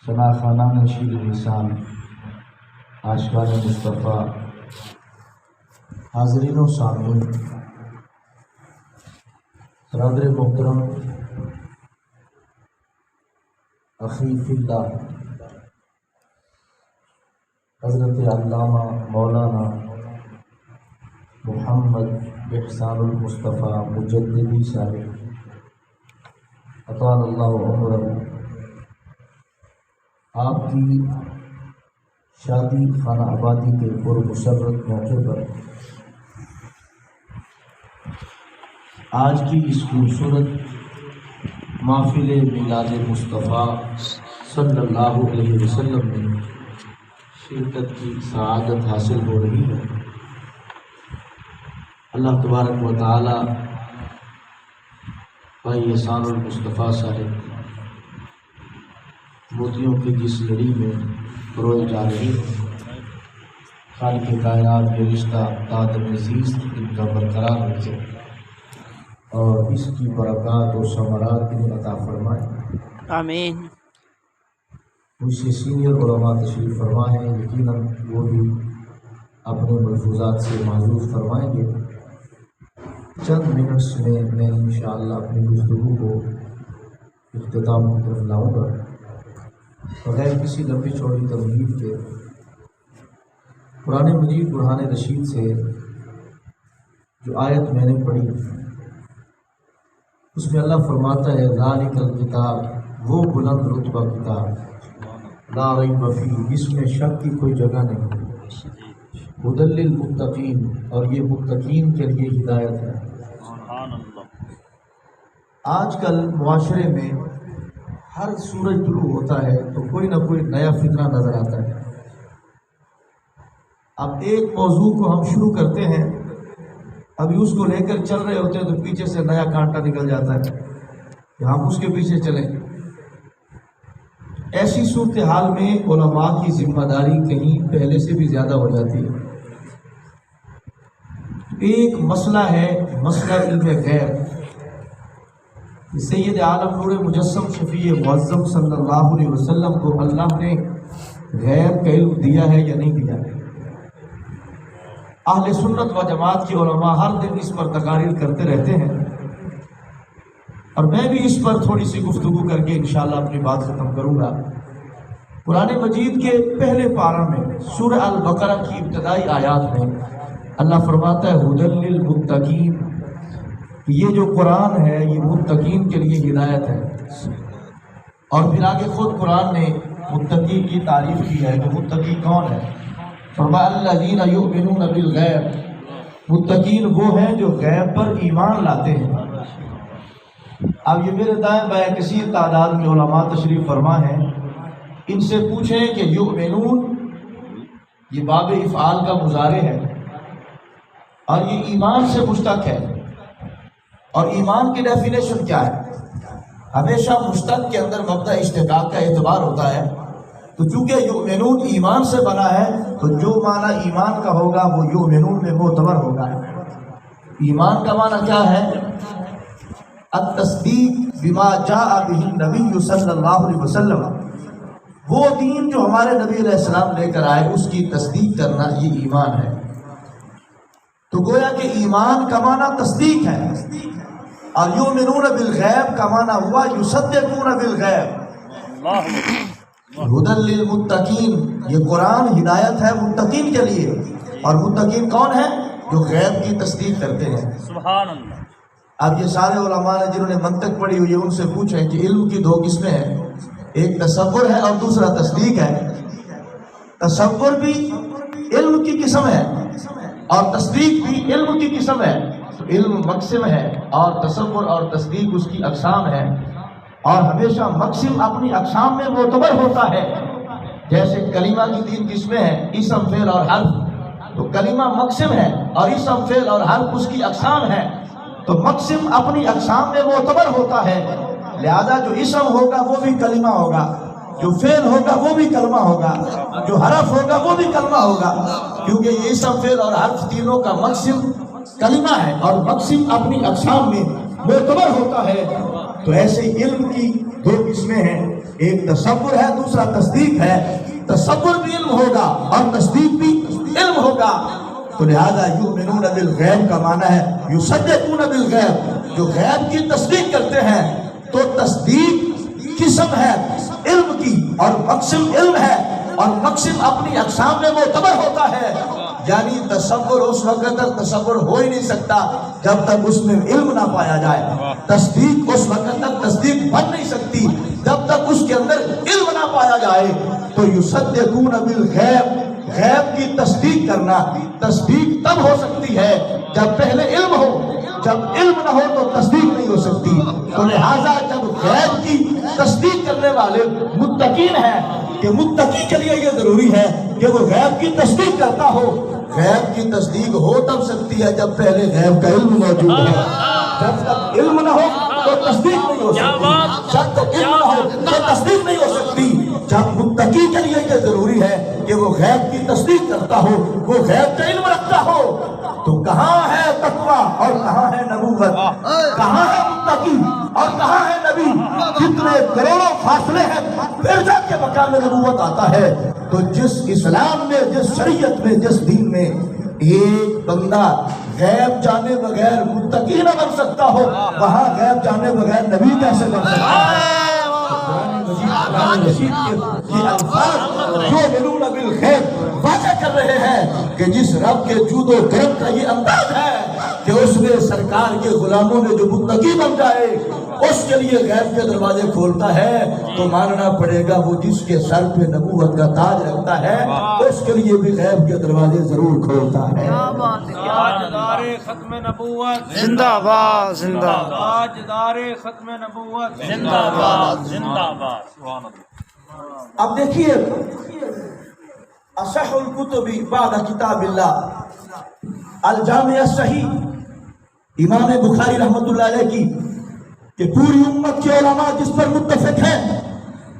شناخانان شیر لسان عاشقان مصطفیٰ، حاضرین و سامعین، برادر محترم اخی فی اللہ حضرت علامہ مولانا محمد احسان المصطفیٰ مجددی صاحب اطال اللہ عمرہ، آپ کی شادی خانہ آبادی کے پرمسرت موقع پر آج کی اس خوبصورت محفل میلاد مصطفیٰ صلی اللہ علیہ وسلم میں شرکت کی سعادت حاصل ہو رہی ہے۔ اللہ تبارک و تعالی بھائی احسان المصطفیٰ صاحب موتیوں کی جس لڑی میں پروئے جا رہی ہے، خالق کائنات یہ رشتہ تادم عزیز ان کا برقرار رکھے اور اس کی برکات و ثمرات انہیں عطا فرمائے، آمین۔ مجھ سے سینئر علماء تشریف فرما ہے، یقیناً وہ بھی اپنے ملفوظات سے معذور فرمائیں گے۔ چند منٹس میں انشاءاللہ اپنی گفتگو کو اختتام کی طرف لاؤں گا بغیر کسی لمبی چوڑی تمہید کے۔ قرآن مجید برہان رشید سے جو آیت میں نے پڑھی اس میں اللہ فرماتا ہے ذالک الکتاب، وہ بلند رتبہ کتاب، لا ریب فیہ، جس میں شک کی کوئی جگہ نہیں، ھدی للمتقین، اور یہ متقین کے لیے ہدایت ہے۔ آج کل معاشرے میں ہر سورج طلوع ہوتا ہے تو کوئی نہ کوئی نیا فتنہ نظر آتا ہے۔ اب ایک موضوع کو ہم شروع کرتے ہیں، ابھی اس کو لے کر چل رہے ہوتے ہیں تو پیچھے سے نیا کانٹا نکل جاتا ہے کہ ہم اس کے پیچھے چلیں۔ ایسی صورتحال میں علماء کی ذمہ داری کہیں پہلے سے بھی زیادہ ہو جاتی ہے۔ ایک مسئلہ ہے مسئلہ علم غیب۔ سید عالم نور مجسم شفیع معظم صلی اللہ علیہ وسلم کو اللہ نے غیب کا علم دیا ہے یا نہیں دیا ہے؟ اہل سنت و جماعت کے علماء ہر دن اس پر تقاریر کرتے رہتے ہیں، اور میں بھی اس پر تھوڑی سی گفتگو کر کے انشاءاللہ اپنی بات ختم کروں گا۔ قرآن مجید کے پہلے پارہ میں سورہ البقرہ کی ابتدائی آیات میں اللہ فرماتا ہے ھدی للمتقین، یہ جو قرآن ہے یہ متقین کے لیے ہدایت ہے۔ اور پھر آگے خود قرآن نے متقی کی تعریف کی ہے کہ متقی کون ہے، فرمایا الذین یؤمنون بالغیب، متقین وہ ہیں جو غیب پر ایمان لاتے ہیں۔ اب یہ میرے دائیں بائیں کثیر تعداد میں علماء تشریف فرما ہیں، ان سے پوچھیں کہ یؤمنون یہ باب افعال کا مضارع ہے اور یہ ایمان سے مشتق ہے، اور ایمان کی ڈیفینیشن کیا ہے؟ ہمیشہ مشتق کے اندر مبدا اشتقاق کا اعتبار ہوتا ہے، تو چونکہ یؤمنون ایمان سے بنا ہے تو جو معنی ایمان کا ہوگا وہ یؤمنون میں معتبر ہوگا۔ ایمان کا معنی کیا ہے؟ التصدیق بما جاء به النبی صلی اللہ علیہ وسلم، وہ دین جو ہمارے نبی علیہ السلام لے کر آئے اس کی تصدیق کرنا، یہ ایمان ہے۔ تو گویا کہ ایمان کا معنی تصدیق ہے، اور یؤمنون بالغیب کا معنی ہوا یصدقون بالغیب۔ ھدی للمتقین، یہ قرآن ہدایت ہے متقین کے لیے، اور متقین کون ہیں؟ جو غیب کی تصدیق کرتے ہیں۔ سبحان اللہ۔ اب یہ سارے علماء نے جنہوں نے منطق پڑھی ہوئی ہے ان سے پوچھیں کہ علم کی دو قسمیں ہیں، ایک تصور ہے اور دوسرا تصدیق ہے۔ تصور بھی علم کی قسم ہے اور تصدیق بھی علم کی قسم ہے۔ تو علم مقسم ہے اور تصور اور تصدیق اس کی اقسام ہے، اور ہمیشہ مقسم اپنی اقسام میں معتبر ہوتا ہے۔ جیسے کلمہ کی تین قسمیں ہیں، اسم، فعل اور حرف، تو کلمہ مقسم ہے اور اسم، فعل اور حرف اس کی اقسام ہے۔ تو مقسم اپنی اقسام میں معتبر ہوتا ہے، لہذا جو اسم ہوگا وہ بھی کلمہ ہوگا، جو فعل ہوگا وہ بھی کلمہ ہوگا، جو حرف ہوگا وہ بھی کلمہ ہوگا، کیونکہ یہ اسم، فعل اور حرف تینوں کا مقسم کلمہ ہے، اور مقسم اپنی اقسام میں معتبر ہوتا ہے۔ تو ایسے علم کی دو قسمیں ہیں، ایک تصور ہے، دوسرا تصدیق ہے۔ تصور بھی علم ہوگا اور تصدیق بھی علم ہوگا۔ تو لہذا یؤمنون بالغیب کا معنی ہے یصدقون بالغیب، جو غیب کی تصدیق کرتے ہیں۔ تو تصدیق قسم ہے علم کی اور مقسم علم ہے، اور مقسم اپنی اقسام میں معتبر ہوتا ہے۔ یعنی تصور اس وقت تک تصور ہو ہی نہیں سکتا جب تک اس میں علم نہ پایا جائے، تصدیق اس وقت تک تصدیق بن نہیں سکتی جب تک اس کے اندر علم نہ پایا جائے۔ تو یصدقون بالغیب، غیب کی تصدیق کرنا، تصدیق تب ہو سکتی ہے جب پہلے علم ہو، جب علم نہ ہو تو تصدیق نہیں ہو سکتی۔ تو لہٰذا جب غیب کی تصدیق کرنے والے متقین ہیں، کہ متقی کے لیے یہ ضروری ہے کہ وہ غیب کی تصدیق کرتا ہو۔ غیب کی تصدیق ہو تب سکتی ہے جب پہلے غیب کا علم موجود ہے۔ جب تک علم نہ ہو تو تصدیق نہیں ہو سکتی، جب تک علم نہ ہو تو تصدیق نہیں ہو سکتی۔ جب متقی کے لیے یہ ضروری ہے کہ وہ غیب کی تصدیق کرتا ہو، وہ غیب کا علم رکھتا ہو۔ تو کہاں ہے تقویٰ اور کہاں ہے نبوت، کہاں ہے متقی اور کہاں ہے نبی؟ کتنے کروڑوں فاصلے ہیں، پھر جا کے مقام نبوت آتا ہے۔ تو جس اسلام میں، جس شریعت میں، جس دین میں ایک بندہ غیب جانے بغیر متقی نہ بن سکتا ہو، وہاں غیب جانے بغیر نبی کیسے بن سکتا ہے؟ قرآن مجید کے یہ الفاظ یؤمنون بالغیب واضح کر رہے ہیں کہ جس رب کے جود و کرم کا یہ انداز ہے کہ اس نے سرکار کے غلاموں نے جو متقی بن جائے اس کے لیے غیب کے دروازے کھولتا ہے، تو ماننا پڑے گا وہ جس کے سر پہ نبوت کا تاج رکھتا ہے اس کے لیے بھی غیب کے دروازے ضرور کھولتا ہے۔ تاجدار ختم نبوت زندہ باد، زندہ باد، تاجدار ختم نبوت زندہ باد، زندہ باد۔ اب دیکھیے اصح الکتب بعد کتاب اللہ، الجامع الصحیح امام بخاری رحمۃ اللہ علیہ کی، کہ پوری امت کے علماء جس پر متفق ہیں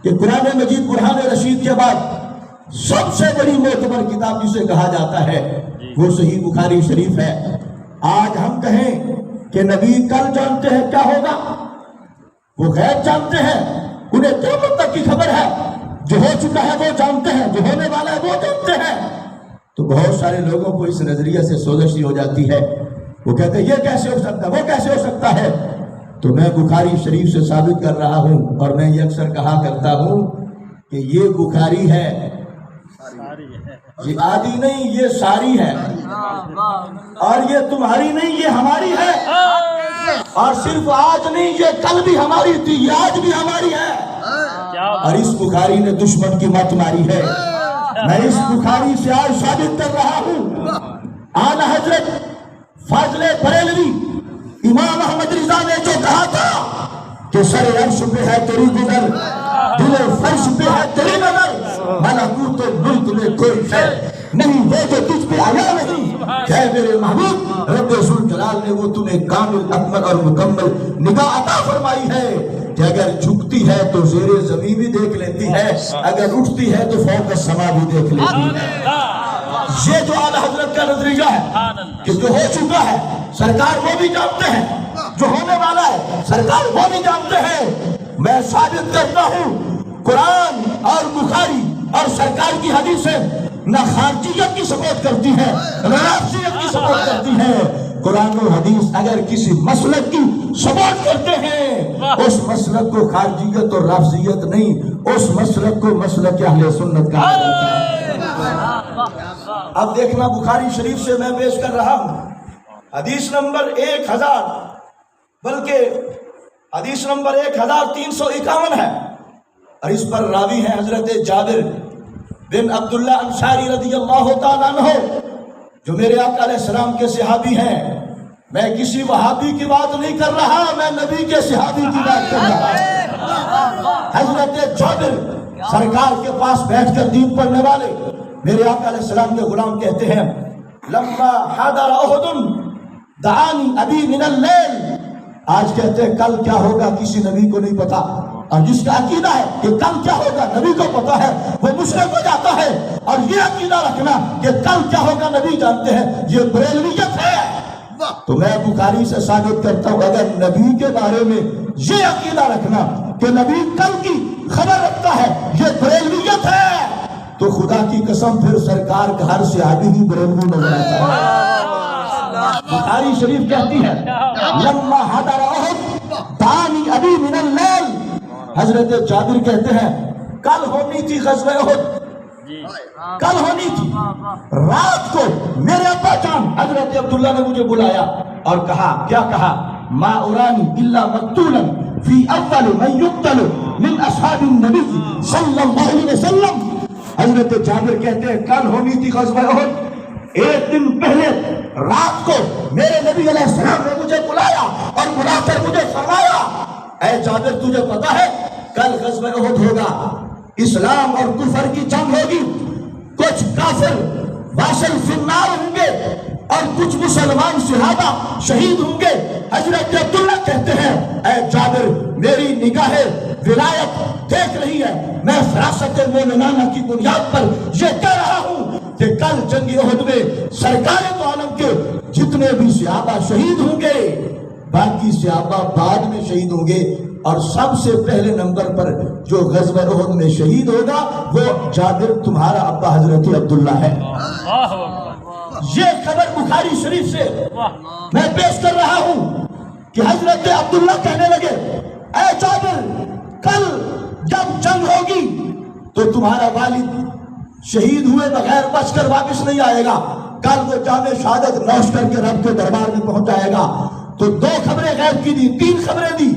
کہ قرآن مجید برہان رشید کے بعد سب سے بڑی معتبر کتاب جسے کہا جاتا ہے وہ صحیح بخاری شریف ہے۔ آج ہم کہیں کہ نبی کل جانتے ہیں کیا ہوگا، وہ غیب جانتے ہیں، انہیں قیامت تک کی خبر ہے، جو ہو چکا ہے وہ جانتے ہیں، جو ہونے والا ہے وہ جانتے ہیں۔ تو بہت سارے لوگوں کو اس نظریے سے سوزش ہو جاتی ہے، وہ کہتے ہیں یہ کیسے ہو سکتا ہے، وہ کیسے ہو سکتا ہے۔ تو میں بخاری شریف سے ثابت کر رہا ہوں، اور میں یہ اکثر کہا کرتا ہوں کہ یہ بخاری ہے، یہ آدھی نہیں، یہ ساری ہے، اور یہ تمہاری نہیں، یہ ہماری ہے، اور صرف آج نہیں، یہ کل بھی ہماری تھی، یہ آج بھی ہماری ہے۔ اور اس بخاری نے دشمن کی مت ماری ہے۔ میں اس بخاری سے آج ثابت کر رہا ہوں، اعلیٰ حضرت فاضل بریلوی امام احمد رضا نے جو کہا تھا کہ سر عرش پہ ہے تیری گزر، دل فرش پہ ہے تیری نظر، ملکوت ملک میں کوئی شے نہیں وہ جو تجھ پہ آیا نہیں، کہ میرے محبوب رب ذوالجلال نے وہ تمہیں کامل اکمل اور مکمل نگاہ عطا فرمائی ہے کہ اگر جھکتی ہے تو زیر زمین بھی دیکھ لیتی ہے، اگر اٹھتی ہے تو فوق السما بھی دیکھ لیتی ہے۔ یہ جو اعلیٰ حضرت کا نظریہ ہے کہ جو ہو چکا ہے سرکار وہ بھی جانتے ہیں، جو ہونے والا ہے سرکار وہ بھی جانتے ہیں۔ میں ثابت کرتا ہوں قرآن اور بخاری اور سرکار کی حدیثیں نہ خارجیت کی سپورٹ کرتی ہیں نہ نفسیت کی سپورٹ کرتی ہیں۔ قرآن و حدیث اگر کسی مسلک کی سپورٹ کرتے ہیں، اس مسلک کو خارجیت اور رافضیت نہیں، اس مسلک کو مسلک اہل سنت کہا جاتا ہے۔ اب دیکھنا بخاری شریف سے میں پیش کر رہا ہوں حدیث نمبر 1000، بلکہ حدیث نمبر 1351 ہے، اور اس پر راوی ہیں حضرت جابر بن عبداللہ انصاری رضی اللہ تعالیٰ عنہ، جو میرے آقا علیہ السلام کے صحابی ہیں۔ میں کسی وہابی کی بات نہیں کر رہا، میں نبی کے صحابی کی بات کر رہا۔ حضرت جابر سرکار کے پاس بیٹھ کر دین پڑھنے والے میرے آقا علیہ السلام کے غلام کہتے ہیں، لما حضر احد دعانی ابی من اللیل، آج کہتے ہیں کل کیا ہوگا کسی نبی کو نہیں پتا، اور جس کا عقیدہ ہے کہ کل کیا ہوگا نبی کو پتا ہے وہ مشرک ہو جاتا ہے، اور یہ عقیدہ رکھنا کہ کل کیا ہوگا نبی جانتے ہیں یہ بریلویت ہے۔ تو میں بخاری سے ثابت کرتا ہوں اگر نبی کے بارے میں یہ عقیدہ رکھنا کہ نبی کل کی خبر رکھتا ہے، یہ بریلویت ہے، تو خدا کی قسم پھر سرکار کا ہر صحابی ہی بریلوی نظر آتا ہے۔ بخاری شریف کہتی ہے لما حضر احد دانی ابی من اللیل، حضرت جابر کہتے ہیں کل ہونی تھی غزوہ احد، کل ہونی تھی، رات کو میرے ابا جان حضرت عبداللہ نے مجھے بلایا اور کہا، کیا کہا؟ ما ارانی الا مقتولا فی اول من یقتل من اصحاب النبی صلی اللہ علیہ وسلم۔ حضرت جابر کہتے ہیں کل ہونی تھی غزوہ احد، ایک دن پہلے رات کو میرے نبی علیہ السلام نے مجھے بلایا اور بلا کر مجھے فرمایا، اے جابر تجھے پتا ہے کل غزوہ احد ہوگا، اسلام اور کفر کی جنگ ہوگی، کچھ کافر واصل فی النار ہوں گے اور کچھ مسلمان صحابہ شہید ہوں گے۔ حضرت عبداللہ کہتے ہیں اے جابر میری نگاہ ولایت دیکھ رہی ہے، میں فراست مومنانہ کی بنیاد پر یہ کہہ رہا ہوں کہ کل جنگ احد میں سرکار تو عالم کے جتنے بھی صحابہ شہید ہوں گے، باقی صحابہ بعد میں شہید ہوں گے، اور سب سے پہلے نمبر پر جو غزوہ احد میں شہید ہوگا وہ جابر تمہارا ابا حضرت عبداللہ ہے۔ یہ خبر بخاری شریف سے میں پیش کر رہا ہوں کہ حضرت عبداللہ کہنے لگے اے جابر کل جب جنگ ہوگی تو تمہارا والد شہید ہوئے بغیر بچ کر واپس نہیں آئے گا، کل وہ جام شہادت نوش کر کے رب کے دربار میں پہنچ جائے گا۔ تو دو خبریں غیب کی دی، تین خبریں دی،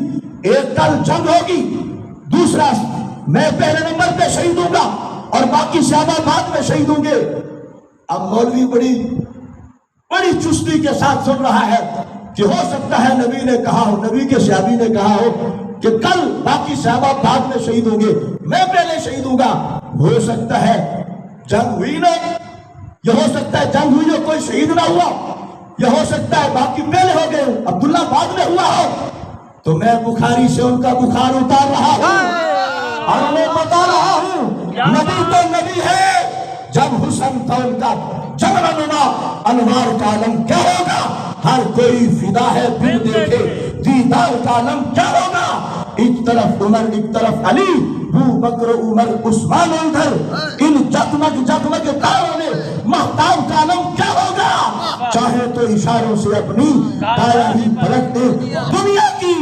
ایک کل جنگ ہوگی، دوسرا میں پہلے نمبر پہ شہید ہوں گا اور باقی صحابہ بعد میں شہید ہوں گے۔ اب مولوی بڑی چستی کے ساتھ سن رہا ہے کہ ہو سکتا ہے نبی نے کہا ہو، نبی کے صحابی نے کہا ہو کہ کل باقی صحابہ بعد میں شہید ہوں گے، میں پہلے شہید ہوں گا، ہو سکتا ہے جنگ ہوئی نہ، یہ ہو سکتا ہے جنگ ہوئی اور کوئی شہید نہ ہوا، یہ ہو سکتا ہے باقی پہلے ہو گئے عبداللہ بعد میں ہوا ہو۔ تو میں بخاری سے ان کا بخار اتار رہا ہوں اور انہیں بتا رہا ہوں نبی تو نبی ہے، جب حسن تھا ان کا جمرہ نما انوار کا عالم کیا ہوگا، ہر کوئی فدا ہے پھر دیکھے دیدار کا عالم کیا ہوگا، ایک طرف عمر ایک طرف علی، ابو بکر عمر عثمان ادھر، ان جگمگ جگمگ تاروں میں مہتاب کا عالم کیا ہوگا، چاہے تو اشاروں سے اپنی کایا ہی پلٹ دے دنیا کی،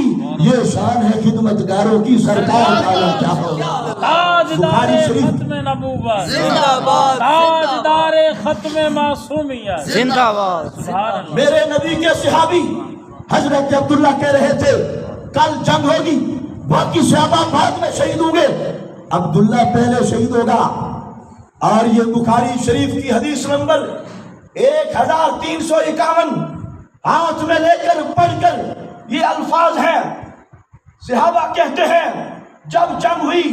یہ شان ہے خدمتگاروں کی، سرکار کا عالم کیا ہوگا۔ تاجدار ختم نبوت زندہ باد، تاجدار ختم معصومیت زندہ باد۔ میرے نبی کے صحابی حضرت عبداللہ کہہ رہے تھے کل جنگ ہوگی، باقی صحابہ بعد میں شہید ہوں گے، عبداللہ پہلے شہید ہوگا۔ اور یہ بخاری شریف کی حدیث نمبر 1351 ہاتھ میں لے کر پڑھ کر یہ الفاظ ہیں، صحابہ کہتے ہیں جب جنگ ہوئی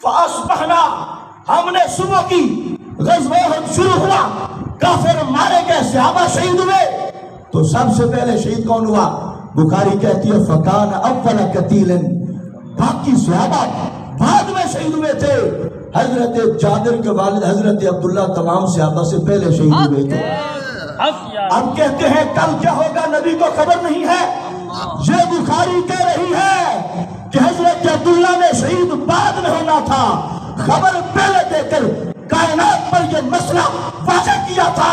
فاصبحنا، ہم نے صبح کی، غزوہ احد شروع ہوا، کافر مارے گئے، صحابہ شہید ہوئے، تو سب سے پہلے شہید کون ہوا؟ بخاری کہتی ہے فکان اول قتیل، باقی صحابہ بعد میں شہید ہوئے تھے۔ حضرت جابر کے والد حضرت عبداللہ تمام صحابہ سے پہلے شہید ہوئے تھے۔ اب کہتے ہیں کل کیا ہوگا نبی کو خبر نہیں ہے، یہ بخاری کہہ رہی ہے کہ حضرت عبداللہ نے شہید بعد میں ہونا تھا، خبر پہلے دے کر کائنات پر یہ مسئلہ واضح کیا تھا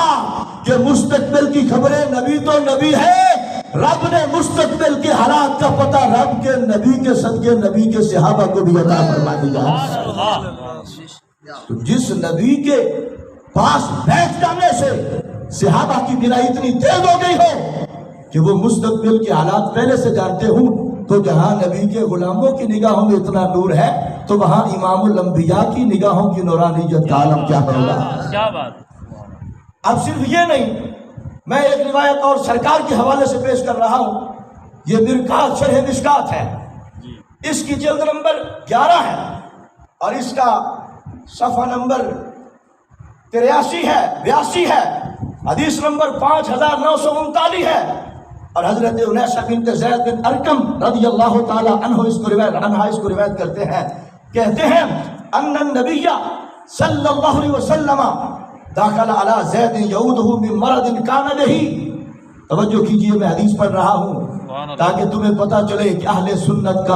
کہ مستقبل کی خبریں، نبی تو نبی ہے، رب نے مستقبل کے حالات کا پتہ رب کے نبی کے صدقے نبی کے صحابہ کو بھی عطا فرما دیا۔ تو جس نبی کے پاس بیٹھ جانے سے صحابہ کی بینائی اتنی تیز ہو گئی ہو کہ وہ مستقبل کے حالات پہلے سے جانتے ہوں، تو جہاں نبی کے غلاموں کی نگاہوں میں اتنا نور ہے تو وہاں امام الانبیاء کی نگاہوں کی نورانیت کا عالم کیا ہوگا۔ کیا بات۔ اب صرف یہ نہیں، میں ایک روایت اور سرکار کے حوالے سے پیش کر رہا ہوں، یہ مرکات شرح مشکات ہے، اس کی جلد نمبر 11 ہے اور اس کا صفحہ نمبر 83 ہے، 82 ہے، حدیث نمبر 5939 ہے، اور حضرت انیسہ بنت زید بن ارقم رضی اللہ تعالی عنہ اس کو روایت کرتے ہیں، کہتے ہیں ان النبی صلی اللہ علیہ وسلم داخل علی زید یعودہ من مرض کان بہ۔ توجہ کیجئے، میں حدیث پڑھ رہا ہوں تاکہ تمہیں پتہ چلے کہ اہل سنت کا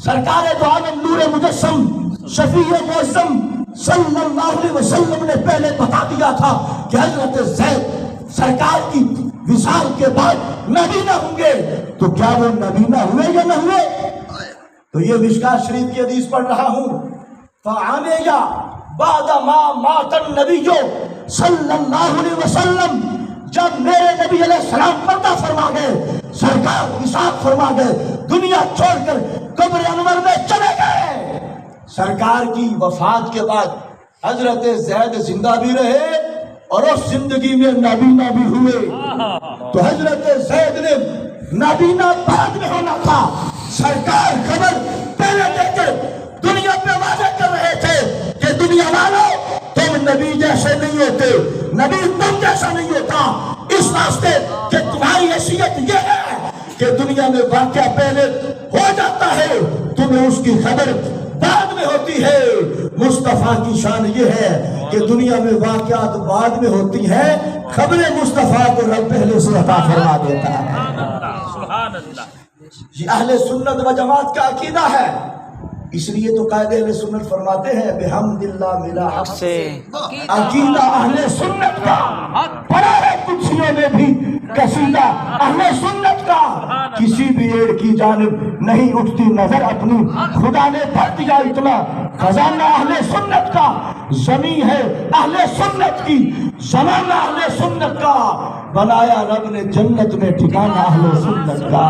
سرکار دو عالم نور مجسم شفیع معظم صلی اللہ علیہ وسلم نے پہلے بتا دیا تھا کہ حضرت زید سرکار کی وصال کے بعد نبی نہ ہوں گے. تو کیا وہ نبی نہ ہوئے یا نہ ہوئے؟ تو یہ مشکات شریف کی حدیث پڑھ رہا ہوں. فعامیہ بعد ما مات النبی صلی اللہ علیہ وسلم، جب میرے نبی علیہ السلام پردہ فرما گئے، سرکار وصال فرما گئے، دنیا چھوڑ کر قبر انور میں چلے گئے، سرکار کی وفات کے بعد حضرت زید زندہ بھی رہے اور اس زندگی میں نابینا بھی ہوئے. تو حضرت زید نے نابینا بعد میں ہونا تھا. سرکار خبر پہلے دے کر دنیا پہ واضح کر رہے تھے کہ دنیا والوں تم نبی جیسے نہیں ہوتے، نبی تم جیسا نہیں ہوتا، اس واسطے کہ تمہاری حیثیت یہ ہے کہ دنیا میں واقعہ پہلے ہو جاتا ہے، تمہیں اس کی خبر بعد میں ہوتی ہے. مصطفیٰ کی شان یہ ہے کہ دنیا میں واقعات بعد میں ہوتی ہیں، خبر مصطفیٰ کو رب پہلے سے عطا فرما دیتا ہے. سبحان اللہ. یہ اہل سنت و جماعت کا عقیدہ ہے. اس لیے تو قائد اہل سنت فرماتے ہیں بحمد اللہ ملا حق سے. عقیدہ اہل سنت کا پڑا ہے کچھیوں میں بھی قصیدہ اہل سنت کا. کسی بھی ایڑ کی جانب نہیں اٹھتی نظر اپنی، خدا نے بھر دیا اتنا خزانہ اہل سنت کا. زمین ہے اہل سنت کی، زمانہ اہل سنت کا، بنایا رب نے جنت میں ٹھکانہ اہل سنت کا.